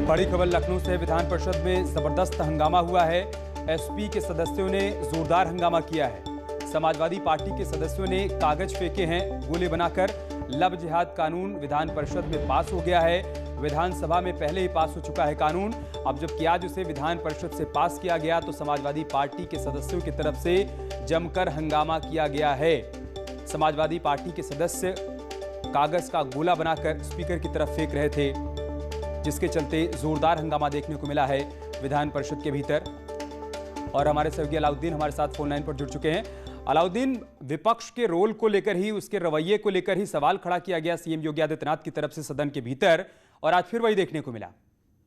बड़ी खबर लखनऊ से। विधान परिषद में जबरदस्त हंगामा हुआ है। एसपी के सदस्यों ने जोरदार हंगामा किया है। समाजवादी पार्टी के सदस्यों ने कागज फेंके हैं गोले बनाकर। लव जिहाद कानून विधान परिषद में पास हो गया है। विधानसभा में पहले ही पास हो चुका है कानून। अब जबकि आज उसे विधान परिषद से पास किया गया तो समाजवादी पार्टी के सदस्यों की तरफ से जमकर हंगामा किया गया है। समाजवादी पार्टी के सदस्य कागज का गोला बनाकर स्पीकर की तरफ फेंक रहे थे, जिसके चलते जोरदार हंगामा देखने को मिला है विधान परिषद के भीतर। और हमारे सहयोगी अलाउद्दीन हमारे साथ फोन लाइन पर जुड़ चुके हैं। अलाउद्दीन, विपक्ष के रोल को लेकर ही, उसके रवैये को लेकर ही सवाल खड़ा किया गया सीएम योगी आदित्यनाथ की तरफ से सदन के भीतर, और आज फिर वही देखने को मिला।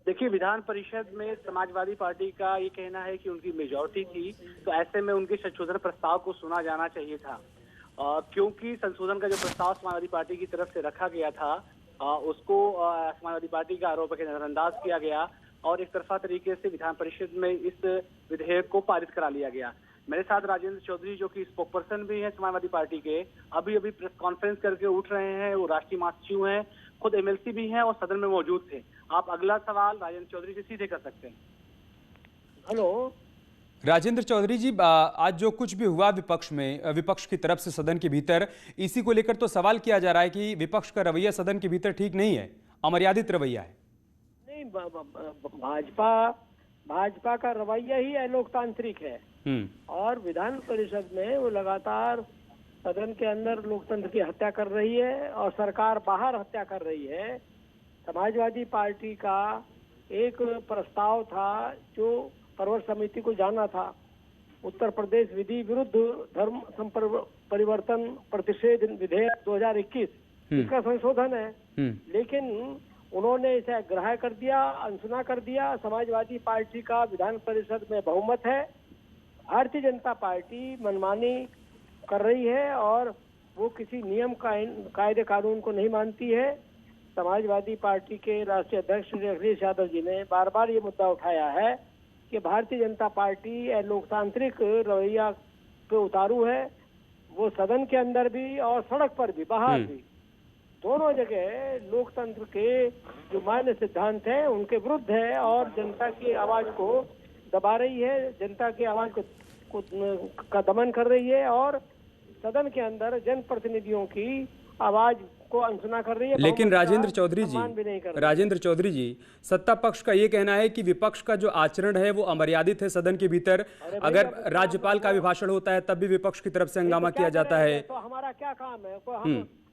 देखिए, विधान परिषद में समाजवादी पार्टी का ये कहना है कि उनकी मेजॉरिटी थी, तो ऐसे में उनके संशोधन प्रस्ताव को सुना जाना चाहिए था। क्योंकि संशोधन का जो प्रस्ताव समाजवादी पार्टी की तरफ से रखा गया था, उसको समाजवादी पार्टी का आरोप है कि नजरअंदाज किया गया और एक तरफा तरीके से विधान परिषद में इस विधेयक को पारित करा लिया गया। मेरे साथ राजेंद्र चौधरी, जो कि स्पोक पर्सन भी है समाजवादी पार्टी के, अभी प्रेस कॉन्फ्रेंस करके उठ रहे हैं। वो राष्ट्रीय महासचिव हैं, खुद एमएलसी भी हैं और सदन में मौजूद थे। आप अगला सवाल राजेंद्र चौधरी से सीधे कर सकते हैं। हेलो राजेंद्र चौधरी जी, आज जो कुछ भी हुआ विपक्ष की तरफ से सदन के भीतर, इसी को लेकर तो सवाल किया जा रहा है कि विपक्ष का रवैया सदन के भीतर ठीक नहीं है, अमर्यादित रवैया है। नहीं, भाजपा का रवैया ही अलोकतांत्रिक है और विधान परिषद में वो लगातार सदन के अंदर लोकतंत्र की हत्या कर रही है और सरकार बाहर हत्या कर रही है। समाजवादी पार्टी का एक प्रस्ताव था जो पर्वत समिति को जाना था, उत्तर प्रदेश विधि विरुद्ध धर्म परिवर्तन प्रतिषेध विधेयक 2021, इसका संशोधन है। लेकिन उन्होंने इसे ग्राह्य कर दिया, अनसुना कर दिया। समाजवादी पार्टी का विधान परिषद में बहुमत है। भारतीय जनता पार्टी मनमानी कर रही है और वो किसी नियम कायदे कानून को नहीं मानती है। समाजवादी पार्टी के राष्ट्रीय अध्यक्ष श्री अखिलेश यादव जी ने बार बार ये मुद्दा उठाया है कि भारतीय जनता पार्टी लोकतांत्रिक रवैया पे उतारू है। वो सदन के अंदर भी और सड़क पर भी, बाहर भी, दोनों जगह लोकतंत्र के जो मान्य सिद्धांत हैं उनके विरुद्ध है और जनता की आवाज को दबा रही है, जनता की आवाज का दमन कर रही है और सदन के अंदर जनप्रतिनिधियों की आवाज को अनसुना कर रही है। लेकिन राजेंद्र चौधरी जी, सत्ता पक्ष का ये कहना है कि विपक्ष का जो आचरण है वो अमर्यादित है सदन के भीतर। अगर राज्यपाल का अभिभाषण होता है तब भी विपक्ष की तरफ से हंगामा किया जाता है। तो हमारा क्या काम है?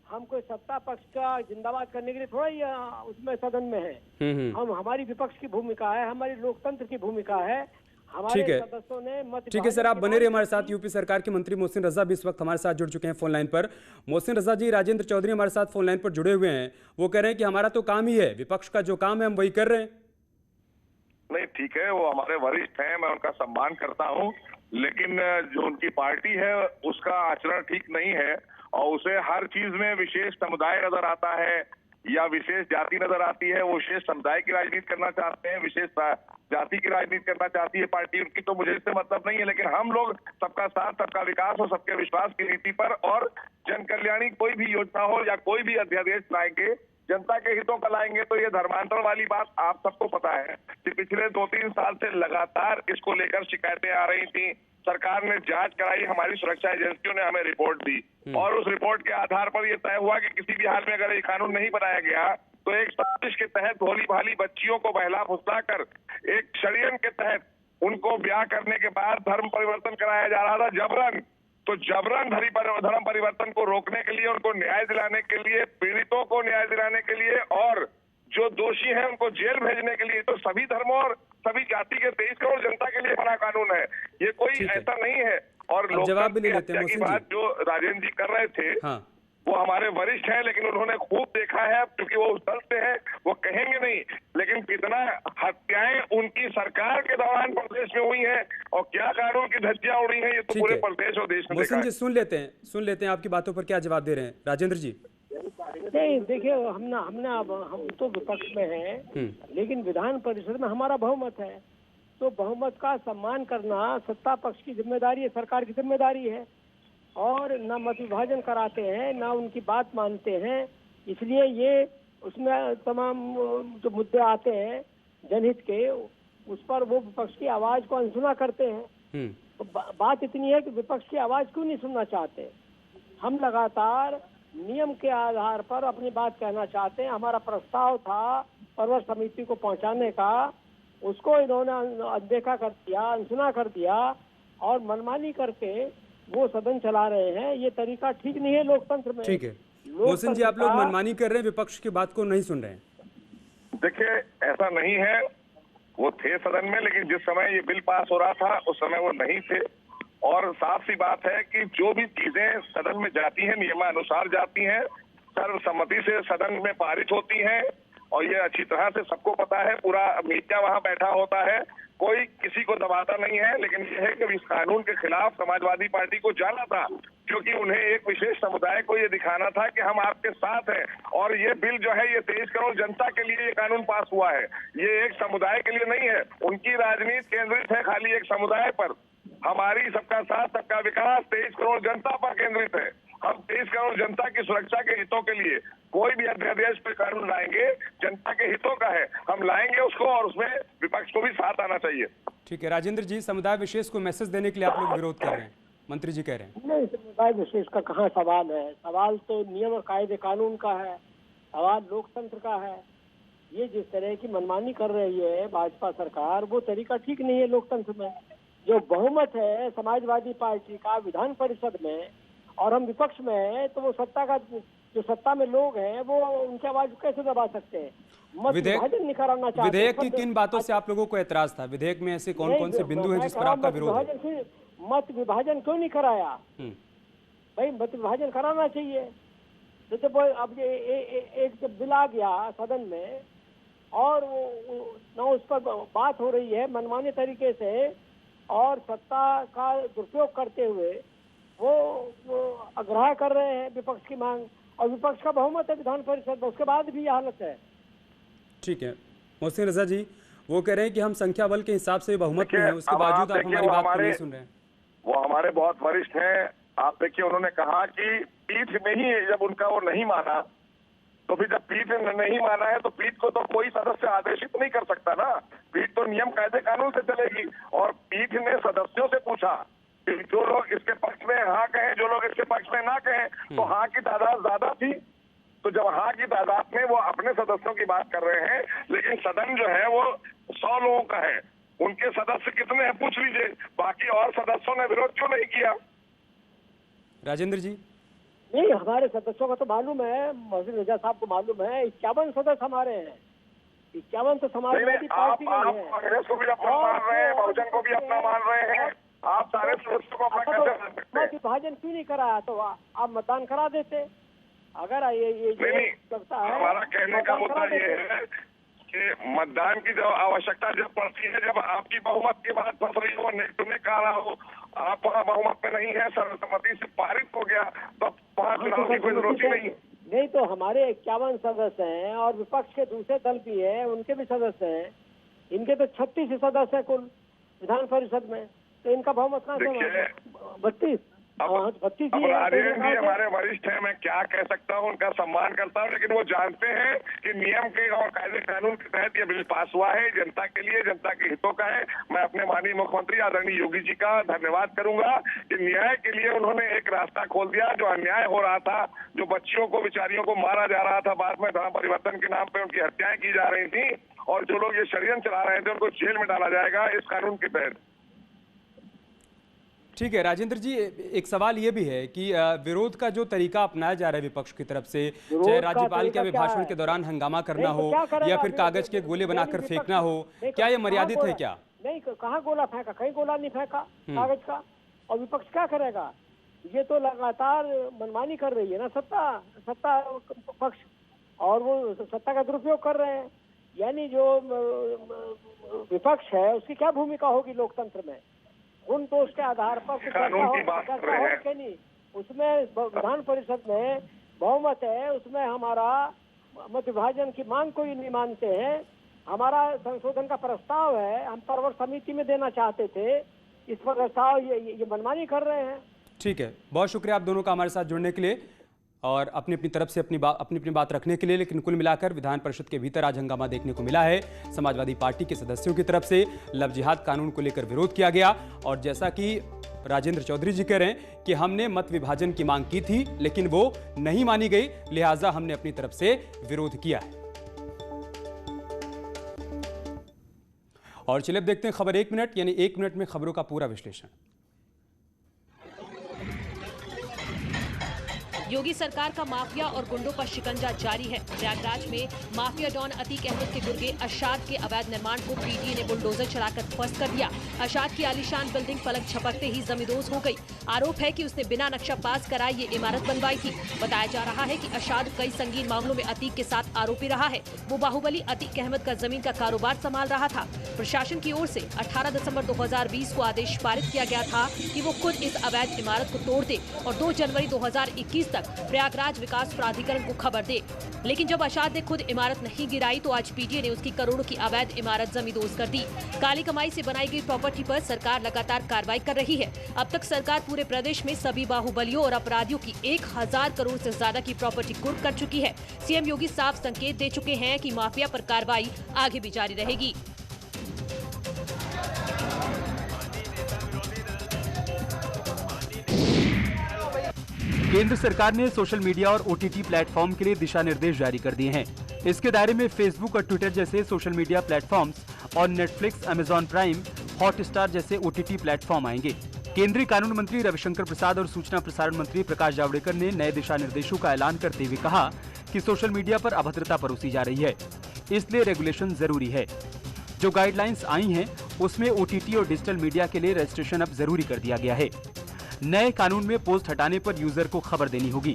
हम कोई सत्ता पक्ष का जिंदाबाद करने के लिए थोड़ा ही उसमें सदन में है। हमारी विपक्ष की भूमिका है, हमारी लोकतंत्र की भूमिका है। ठीक है सर, आप बने रहिए हमारे साथ। यूपी सरकार के मंत्री मोहसिन रजा भी इस वक्त हमारे साथ जुड़ चुके हैं फोन लाइन पर। मोहसिन रजा जी, राजेंद्र चौधरी हमारे साथ फोन लाइन पर जुड़े हुए हैं। वो कह रहे हैं कि हमारा तो काम ही है, विपक्ष का जो काम है हम वही कर रहे हैं। नहीं, ठीक है, वो हमारे वरिष्ठ हैं, मैं उनका सम्मान करता हूँ, लेकिन जो उनकी पार्टी है उसका आचरण ठीक नहीं है और उसे हर चीज में विशेष समुदाय नजर आता है या विशेष जाति नजर आती है। वो विशेष समुदाय की राजनीति करना चाहते हैं, विशेष जाति की राजनीति करना चाहती है पार्टी उनकी, तो मुझे इससे मतलब नहीं है। लेकिन हम लोग सबका साथ, सबका विकास और सबके विश्वास की नीति पर और जन कल्याणी कोई भी योजना हो या कोई भी अध्यादेश लाएंगे, जनता के हितों का लाएंगे। तो ये धर्मांतरण वाली बात आप सबको पता है कि पिछले 2-3 साल से लगातार इसको लेकर शिकायतें आ रही थी। सरकार ने जांच कराई, हमारी सुरक्षा एजेंसियों ने हमें रिपोर्ट दी और उस रिपोर्ट के आधार पर यह तय हुआ कि किसी भी हाल में अगर ये कानून नहीं बनाया गया तो एक साजिश के तहत भोली भाली बच्चियों को बहला फुसला कर एक षड्यंत्र के तहत उनको ब्याह करने के बाद धर्म परिवर्तन कराया जा रहा था जबरन। तो जबरन धर्म परिवर्तन को रोकने के लिए, उनको न्याय दिलाने के लिए, पीड़ितों को न्याय दिलाने के लिए और जो दोषी हैं उनको जेल भेजने के लिए, तो सभी धर्मों और सभी जाति के 23 करोड़ जनता के लिए बना कानून है। ये कोई ऐसा नहीं है। और जवाब भी ले लेते हैं की बात जो राजेंद्र जी कर रहे थे, वो हमारे वरिष्ठ हैं, लेकिन उन्होंने खूब देखा है, क्योंकि वो उस दल से है, वो कहेंगे नहीं। लेकिन कितना हत्याएं उनकी सरकार के दौरान प्रदेश में हुई हैं और क्या कानून की धज्जियां उड़ी हैं, ये तो पूरे प्रदेश और देश में देखा है। सुन लेते हैं आपकी बातों पर क्या जवाब दे रहे हैं राजेंद्र जी। नहीं, देखिए, हम तो विपक्ष में हैं, लेकिन विधान परिषद में हमारा बहुमत है, तो बहुमत का सम्मान करना सत्ता पक्ष की जिम्मेदारी है, सरकार की जिम्मेदारी है। और न मत विभाजन कराते हैं, न उनकी बात मानते हैं। इसलिए ये उसमें तमाम जो मुद्दे आते हैं जनहित के, उस पर वो विपक्ष की आवाज को अनसुना करते हैं। तो बात इतनी है कि विपक्ष की आवाज क्यों नहीं सुनना चाहते। हम लगातार नियम के आधार पर अपनी बात कहना चाहते हैं। हमारा प्रस्ताव था परवर समिति को पहुंचाने का, उसको इन्होंने अनदेखा कर दिया, अनसुना कर दिया और मनमानी करके वो सदन चला रहे हैं। ये तरीका ठीक नहीं है लोकतंत्र में। ठीक है मोहसिन जी, आप लोग मनमानी कर रहे हैं, विपक्ष की बात को नहीं सुन रहे हैं। देखिए, ऐसा नहीं है, वो थे सदन में, लेकिन जिस समय ये बिल पास हो रहा था उस समय वो नहीं थे। और साफ सी बात है कि जो भी चीजें सदन में जाती हैं नियमानुसार जाती हैं, सर्वसम्मति से सदन में पारित होती हैं और ये अच्छी तरह से सबको पता है। पूरा मीडिया वहां बैठा होता है, कोई किसी को दबाता नहीं है। लेकिन यह है कि इस कानून के खिलाफ समाजवादी पार्टी को जाना था, क्योंकि उन्हें एक विशेष समुदाय को ये दिखाना था कि हम आपके साथ हैं। और ये बिल जो है ये 23 करोड़ जनता के लिए ये कानून पास हुआ है, ये एक समुदाय के लिए नहीं है। उनकी राजनीति केंद्रित है खाली एक समुदाय पर। हमारी सबका साथ सबका विकास 23 करोड़ जनता पर केंद्रित है। हम 23 करोड़ जनता की सुरक्षा के हितों के लिए कोई भी अध्यादेश पे कानून लाएंगे, जनता के हितों का है, हम लाएंगे उसको, और उसमें विपक्ष को भी साथ आना चाहिए। ठीक है राजेंद्र जी, समुदाय विशेष को मैसेज देने के लिए आप लोग विरोध कर रहे हैं, मंत्री जी कह रहे हैं। नहीं, समुदाय विशेष का कहाँ सवाल है। सवाल तो नियम और कायदे कानून का है, सवाल लोकतंत्र का है। ये जिस तरह की मनमानी कर रही है भाजपा सरकार, वो तरीका ठीक नहीं है लोकतंत्र में। जो बहुमत है समाजवादी पार्टी का विधान परिषद में और हम विपक्ष में है, तो वो सत्ता का जो सत्ता में लोग हैं वो उनकी आवाज कैसे दबा सकते हैं। मत विभाजन नहीं कराना चाहते। विधेयक की किन बातों से आप लोगों को ऐतराज था? विधेयक में ऐसे कौन कौन से बिंदु हैं जिस पर आपका विरोध है? मत विभाजन क्यों नहीं कराया भाई? मत विभाजन कराना चाहिए। तो अब ये एक जब बिल आ गया सदन में और न उस पर बात हो रही है मनमाने तरीके से और सत्ता का दुरुपयोग करते हुए वो अग्राह्य कर रहे हैं विपक्ष की मांग, और विपक्ष का बहुमत है विधान परिषद में, उसके बाद भी यह हालत है। ठीक है मोहसिन रजा जी, वो कह रहे हैं कि हम संख्या बल के हिसाब से बहुमत में हैं, उसके बावजूद आप हमारी बात को नहीं सुन रहे हैं। वो हमारे बहुत वरिष्ठ हैं। आप देखिए, उन्होंने कहा कि पीठ में ही जब उनका वो नहीं माना, तो फिर जब पीठ ने नहीं माना है तो पीठ को तो कोई सदस्य आदेशित नहीं कर सकता ना। पीठ तो नियम कायदे कानून से चलेगी। और पीठ ने सदस्यों से पूछा, जो लोग इसके पक्ष में हाँ कहें, जो लोग इसके पक्ष में ना कहें, तो हाँ की तादाद ज्यादा थी। तो जब हाँ की तादाद में वो अपने सदस्यों की बात कर रहे हैं, लेकिन सदन जो है वो 100 लोगों का है, उनके सदस्य कितने हैं पूछ लीजिए। बाकी और सदस्यों ने विरोध क्यों नहीं किया? राजेंद्र जी, नहीं, हमारे सदस्यों का तो मालूम है, मोहसिन रजा साहब को मालूम है, 51 सदस्य हमारे हैं। 51 तो समाजवादी पार्टी के हैं। आप कांग्रेस को भी अपना मान रहे हैं, बहुजन को भी अपना मान रहे हैं, आप सारे सदस्यों को अपना कैसे मान सकते हैं? विभाजन क्यों नहीं कराया? तो आप मतदान करा देते। अगर ये लगता है, हमारा कहने का मुद्दा ये है कि मतदान की जो आवश्यकता जब पड़ती है, जब आपकी बहुमत की बात फंस रही हो, नेतृत्व ने कहा हो, आप वहाँ बहुमत में नहीं है, सर्वसम्मति से पारित हो गया, तो वहाँ चुनाव की कोई जरूरत ही नहीं। नहीं तो हमारे 51 सदस्य हैं और विपक्ष के दूसरे दल भी है, उनके भी सदस्य हैं। इनके तो 36 सदस्य है कुल विधान परिषद में, तो इनका बहुमत कहाँ से? 32 राजेंद्र जी हमारे वरिष्ठ हैं, मैं क्या कह सकता हूँ, उनका सम्मान करता हूँ, लेकिन वो जानते हैं कि नियम के और कायदे कानून के तहत ये बिल पास हुआ है, जनता के लिए, जनता के हितों का है। मैं अपने माननीय मुख्यमंत्री आदरणीय योगी जी का धन्यवाद करूंगा कि न्याय के लिए उन्होंने एक रास्ता खोल दिया। जो अन्याय हो रहा था, जो बच्चियों को, बेचारियों को मारा जा रहा था, बाद में धर्म परिवर्तन के नाम पे उनकी हत्याएं की जा रही थी, और जो लोग ये षड्यंत्र चला रहे थे उनको जेल में डाला जाएगा इस कानून के तहत। ठीक है राजेंद्र जी, एक सवाल ये भी है कि विरोध का जो तरीका अपनाया जा रहा है विपक्ष की तरफ से, चाहे राज्यपाल के अभिभाषण के दौरान हंगामा करना हो या फिर कागज के गोले बनाकर फेंकना हो, क्या ये मर्यादित है? क्या नहीं, कहाँ गोला फेंका? कहीं गोला नहीं फेंका कागज का। और विपक्ष क्या करेगा? ये तो लगातार मनमानी कर रही है ना सत्ता पक्ष, और वो सत्ता का दुरुपयोग कर रहे हैं। यानी जो विपक्ष है उसकी क्या भूमिका होगी लोकतंत्र में? उन तो उसके आधार पर नहीं, उसमें विधान परिषद में बहुमत है, उसमें हमारा मत विभाजन की मांग कोई नहीं मानते हैं। हमारा संशोधन का प्रस्ताव है, हम परवर समिति में देना चाहते थे, इस प्रस्ताव ये मनमानी कर रहे हैं। ठीक है, बहुत शुक्रिया आप दोनों का हमारे साथ जुड़ने के लिए। और अपनी अपनी तरफ से अपनी बात रखने के लिए। लेकिन कुल मिलाकर विधान परिषद के भीतर आज हंगामा देखने को मिला है। समाजवादी पार्टी के सदस्यों की तरफ से लव जिहाद कानून को लेकर विरोध किया गया और जैसा कि राजेंद्र चौधरी जी कह रहे हैं कि हमने मत विभाजन की मांग की थी लेकिन वो नहीं मानी गई, लिहाजा हमने अपनी तरफ से विरोध किया है। और चलिए अब देखते हैं खबर 1 मिनट, यानी 1 मिनट में खबरों का पूरा विश्लेषण। योगी सरकार का माफिया और गुंडों पर शिकंजा जारी है। प्रयागराज में माफिया डॉन अतीक अहमद के गुर्गे अशाद के अवैध निर्माण को पीटीए ने बुलडोजर चलाकर ध्वस्त कर दिया। अशाद की आलीशान बिल्डिंग पलक झपकते ही जमींदोज हो गई। आरोप है कि उसने बिना नक्शा पास कराए ये इमारत बनवाई थी। बताया जा रहा है कि अशाद कई संगीन मामलों में अतीक के साथ आरोपी रहा है। वो बाहुबली अतीक अहमद का जमीन का कारोबार संभाल रहा था। प्रशासन की ओर से 18 दिसंबर 2020 को आदेश पारित किया गया था कि वो खुद इस अवैध इमारत को तोड़ दे और 2 जनवरी 2021 प्रयागराज विकास प्राधिकरण को खबर दे। लेकिन जब अशाद ने खुद इमारत नहीं गिराई तो आज पीटीए ने उसकी करोड़ों की अवैध इमारत जमींदोज कर दी। काली कमाई से बनाई गई प्रॉपर्टी पर सरकार लगातार कार्रवाई कर रही है। अब तक सरकार पूरे प्रदेश में सभी बाहुबलियों और अपराधियों की 1000 करोड़ से ज्यादा की प्रॉपर्टी कुर्क कर चुकी है। सीएम योगी साफ संकेत दे चुके हैं कि माफिया पर कार्रवाई आगे भी जारी रहेगी। केंद्र सरकार ने सोशल मीडिया और ओटीटी प्लेटफॉर्म के लिए दिशा निर्देश जारी कर दिए हैं। इसके दायरे में फेसबुक और ट्विटर जैसे सोशल मीडिया प्लेटफॉर्म्स और नेटफ्लिक्स, अमेजॉन प्राइम, हॉटस्टार जैसे ओटीटी प्लेटफॉर्म आएंगे। केंद्रीय कानून मंत्री रविशंकर प्रसाद और सूचना प्रसारण मंत्री प्रकाश जावड़ेकर ने नए दिशा निर्देशों का ऐलान करते हुए कहा कि सोशल मीडिया पर अभद्रता परोसी जा रही है, इसलिए रेगुलेशन जरूरी है। जो गाइडलाइंस आई हैं उसमें ओटीटी और डिजिटल मीडिया के लिए रजिस्ट्रेशन अब जरूरी कर दिया गया है। नए कानून में पोस्ट हटाने पर यूजर को खबर देनी होगी,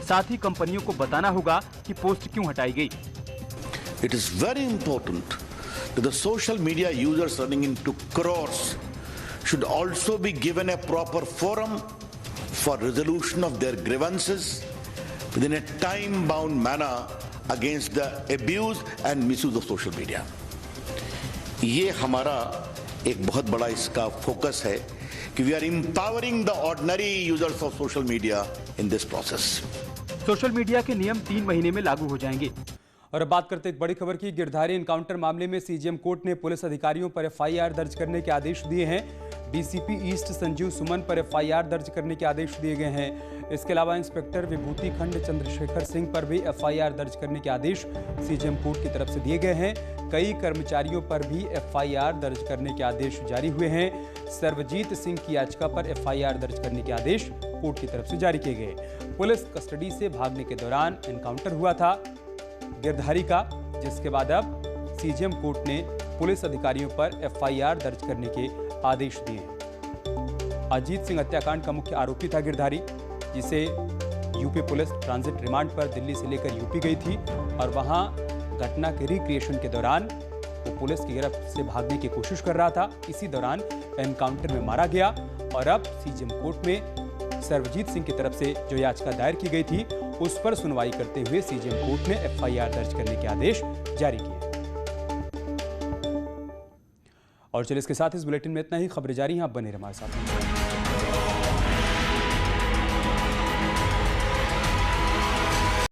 साथ ही कंपनियों को बताना होगा कि पोस्ट क्यों हटाई गई। It is very important that the social media users running into crores should also be given a proper forum for resolution of their grievances within a time-bound manner against the abuse and misuse of social media. ये हमारा एक बहुत बड़ा इसका focus है कि we are empowering the ordinary users of social media in this process. Social media के नियम 3 महीने में लागू हो जाएंगे। और अब बात करते एक बड़ी खबर की। गिरधारी एनकाउंटर मामले में सीजेएम कोर्ट ने पुलिस अधिकारियों पर एफआईआर दर्ज करने के आदेश दिए हैं। डीसीपी ईस्ट संजीव सुमन पर एफआईआर दर्ज करने के आदेश दिए गए हैं। इसके अलावा इंस्पेक्टर विभूति खंड चंद्रशेखर सिंह पर भी एफआईआर दर्ज करने के आदेश सीजेएम कोर्ट की तरफ से दिए गए हैं। कई कर्मचारियों पर भी एफआईआर दर्ज करने के आदेश जारी हुए हैं। सर्वजीत सिंह की याचिका पर एफआईआर दर्ज करने के आदेश कोर्ट की तरफ से जारी किए गए। पुलिस कस्टडी से भागने के दौरान एनकाउंटर हुआ था गिरधारी का, जिसके बाद अब सीजेएम कोर्ट ने पुलिस अधिकारियों पर एफआईआर दर्ज करने के आदेश दिए। अजीत सिंह हत्याकांड का मुख्य आरोपी था गिरधारी, जिसे यूपी पुलिस ट्रांजिट रिमांड पर दिल्ली से लेकर यूपी गई थी और वहां घटना के रिक्रिएशन के दौरान वो पुलिस की गिरफ्त से भागने की कोशिश कर रहा था। इसी दौरान एनकाउंटर में मारा गया और अब सीजेएम कोर्ट में सर्वजीत सिंह की तरफ से जो याचिका दायर की गई थी उस पर सुनवाई करते हुए सीजेएम कोर्ट ने एफआईआर दर्ज करने के आदेश जारी किए। और चलिए इसके साथ इस बुलेटिन में इतना ही। खबरें जारी हैं, आप बने रहिए हमारे साथ।